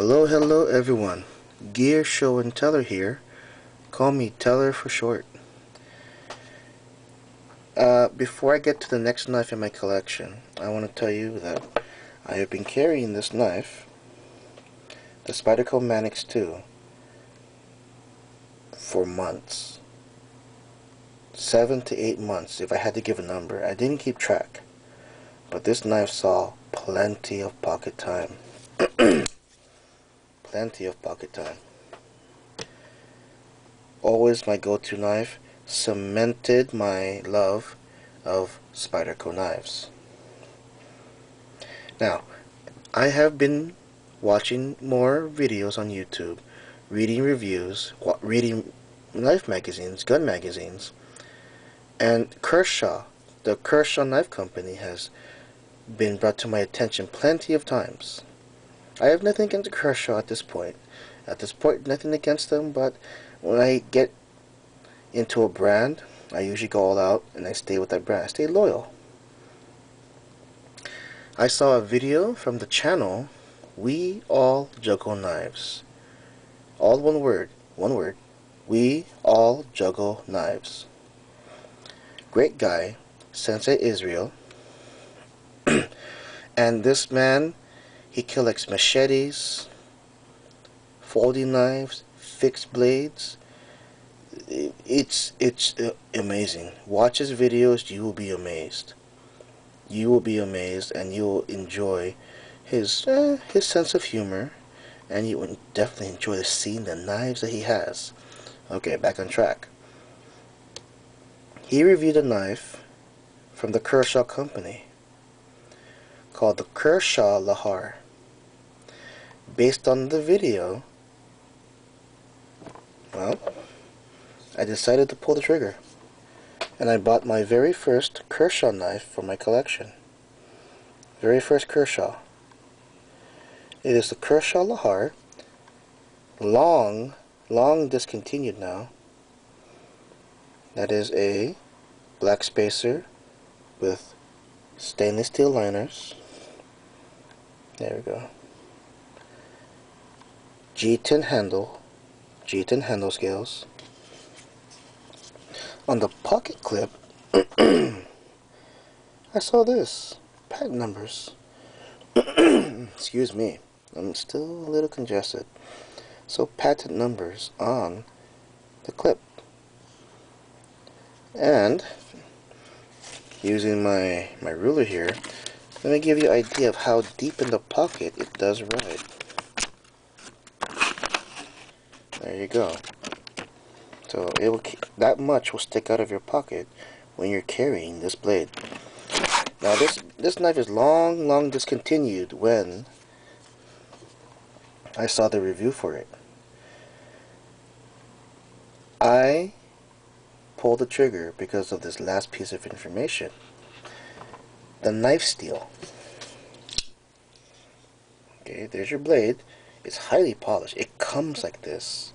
Hello everyone. Gear Show and Teller here. Call me Teller for short. Before I get to the next knife in my collection, I want to tell you that I have been carrying this knife, the Spyderco Manix 2, for months. 7 to 8 months, if I had to give a number. I didn't keep track. But this knife saw plenty of pocket time. Plenty of pocket time. Always my go-to knife. Cemented my love of Spyderco knives. Now, I have been watching more videos on YouTube, reading reviews, reading knife magazines, gun magazines, and Kershaw, the Kershaw Knife Company, has been brought to my attention plenty of times. I have nothing against Kershaw at this point. At this point, nothing against them, but when I get into a brand, I usually go all out and I stay with that brand. I stay loyal. I saw a video from the channel We All Juggle Knives. All one word. We All Juggle Knives. Great guy, Sensei Israel. And this man, he collects machetes, folding knives, fixed blades. It's amazing. Watch his videos, you will be amazed. You will be amazed, and you will enjoy his sense of humor, and you will definitely enjoy seeing the knives that he has. Okay, back on track. He reviewed a knife from the Kershaw Company called the Kershaw Lahar. Based on the video, well, I decided to pull the trigger, and I bought my very first Kershaw knife for my collection. Very first Kershaw. It is the Kershaw Lahar, long discontinued now. That is a black spacer with stainless steel liners. There we go. G10 handle scales. On the pocket clip, I saw this. Patent numbers. Excuse me. I'm still a little congested. So patent numbers on the clip. And using my ruler here, let me give you an idea of how deep in the pocket it does ride. There you go. So that much will stick out of your pocket when you're carrying this blade. Now this knife is long discontinued when I saw the review for it. I pulled the trigger because of this last piece of information. The knife steel. Okay, there's your blade. It's highly polished. It comes like this.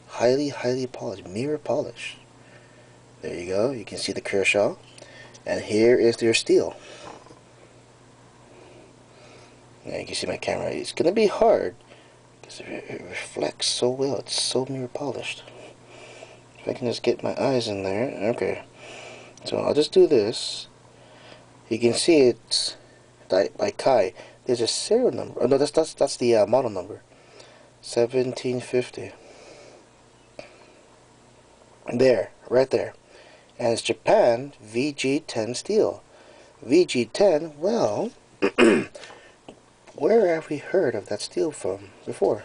Highly polished. Mirror polish. There you go. You can see the Kershaw. And here is your steel. Now you can see my camera. It's going to be hard because it reflects so well. It's so mirror polished. If I can just get my eyes in there. Okay. So I'll just do this. You can see it's by Kai. There's a serial number. Oh no, that's the model number. 1750. There, right there. And it's Japan VG10 steel. VG10, well, where have we heard of that steel from before?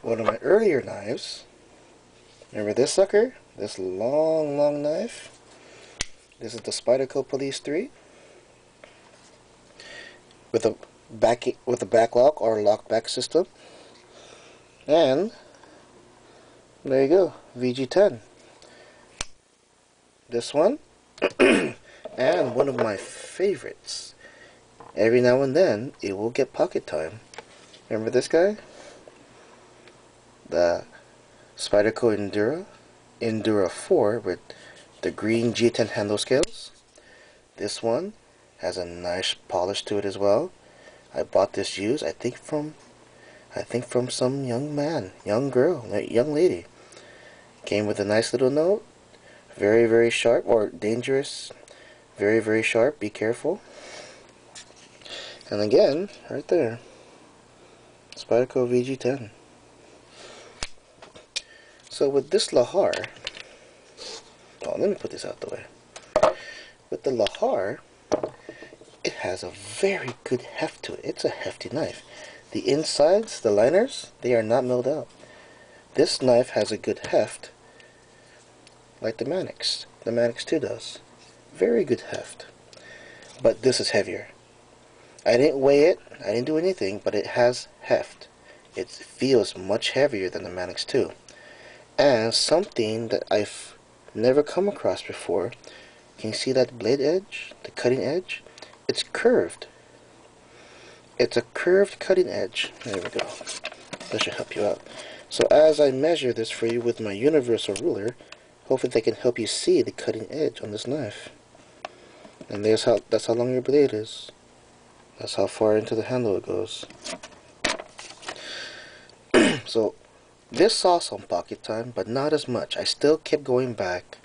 One of my earlier knives. Remember this sucker? This long knife? This is the Spyderco Police 3 with a backlock or lockback system. And there you go, VG10. This one, and one of my favorites. Every now and then, it will get pocket time. Remember this guy? The Spyderco Endura 4 with the green G10 handle scales. This one has a nice polish to it as well. I bought this used, I think from some young man, young girl, young lady. Came with a nice little note. Very, very sharp, or dangerous. Very, very sharp. Be careful. And again, right there, Spyderco VG10. So with this Lahar, oh, let me put this out the way. With the Lahar, it has a very good heft to it. It's a hefty knife. The insides, the liners, they are not milled out. This knife has a good heft, like the Mannix. The Mannix 2 does. Very good heft. But this is heavier. I didn't weigh it, I didn't do anything, but it has heft. It feels much heavier than the Mannix 2. And something that I've never come across before, can you see that blade edge? The cutting edge? It's curved. It's a curved cutting edge. There we go. That should help you out. So as I measure this for you with my universal ruler, hopefully they can help you see the cutting edge on this knife. And that's how long your blade is. That's how far into the handle it goes. So this saw some pocket time, but not as much. I still kept going back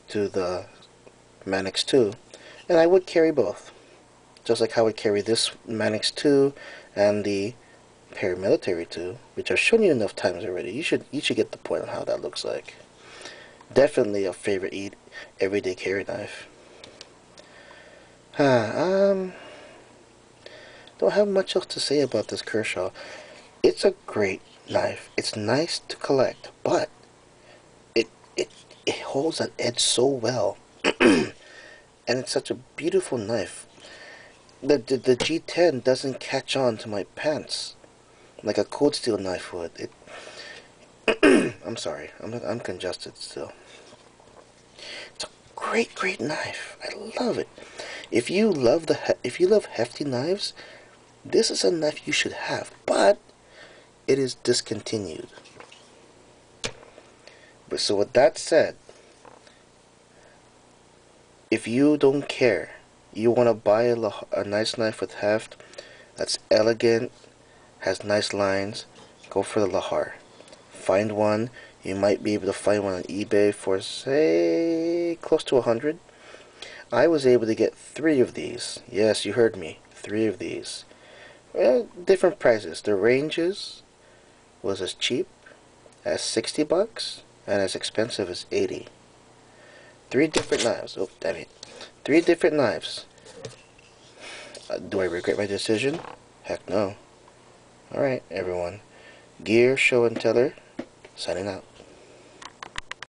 to the Mannix 2, and I would carry both. Just like how I would carry this Mannix 2 and the Paramilitary 2, which I've shown you enough times already. You should get the point on how that looks like. Definitely a favorite everyday carry knife. Don't have much else to say about this Kershaw. It's a great knife. It's nice to collect, but it holds that edge so well. And it's such a beautiful knife. The G10 doesn't catch on to my pants like a cold steel knife would. I'm sorry, I'm congested still. It's a great knife. I love it. If you love hefty knives, this is a knife you should have, but it is discontinued. But so with that said, if you don't care, you want to buy a nice knife with heft that's elegant, has nice lines, go for the Lahar. Find one. You might be able to find one on eBay for, say, close to 100. I was able to get 3 of these. Yes, you heard me. 3 of these. Well, different prices. The ranges was as cheap as $60 and as expensive as $80. 3 different knives. Oh, damn it. 3 different knives. Do I regret my decision? Heck no. Alright, everyone. Gear, Show, and Teller, signing out.